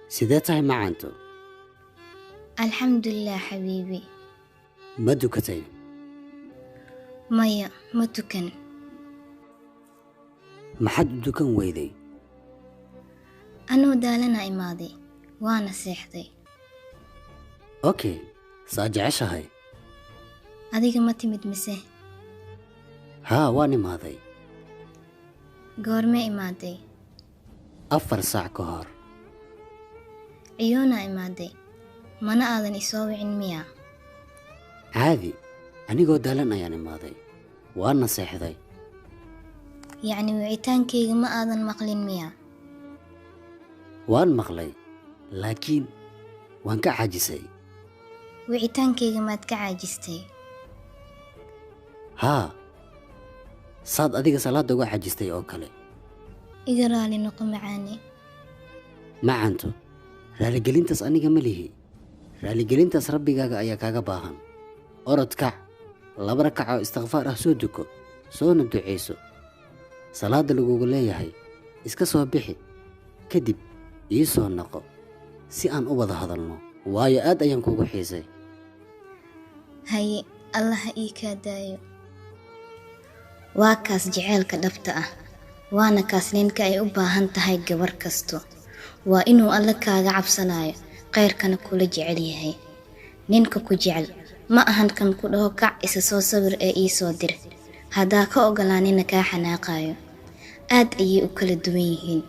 سيداتها معانتو الحمد لله حبيبي. ما دكتي مايا ما تكن. ما حد دكان ويدي أنا دالنا إمادي وأنا سيحدي. اوكي ساجعش هاي أديك ما تمد مسه ها واني ماضي قورمي إمادي 4 ساعة كهار عيونا إمادي mana aadan isoo wicin miya عادي anigoo daalan ayaan imaaday waana seexday yacni wicitaankayga ma aadan maqlin miya waan maqlay laakiin waan ka caajisay wicitaankayga maad ka caajistay haa saad adiga salaada uga caajistay oo kale iga raali noqo macaani macanto raaligelintaas aniga ma lihi raaligelintaas rabbigaaga ayaa kaaga baahan orod kac 2 rakac oo istighfaar ah soo duko soona duceyso salaada lagugu leeyahay iska soo bixi kadib ii soo noqo si aan u wada hadalno waayo aad ayaan kugu xiisay haye allah ii ka daayo waa kaas jaceelka dhabta ah waana kaas ninka ay u baahan tahay gabar kasto waa inuu alla kaaga cabsanayo qayrkana kula jecel yahay ninka ku jecel ma ahan kan ku dhaho kac isa soo sawir ee ii soo dir hadaa ka ogolaanina kaa xanaaqayo aad ayay u kala duwan yihiin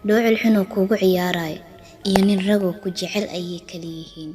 dhoocil xunoo kugu ciyaarayo iyo nin ragoo ku jecel ayay kala yihiin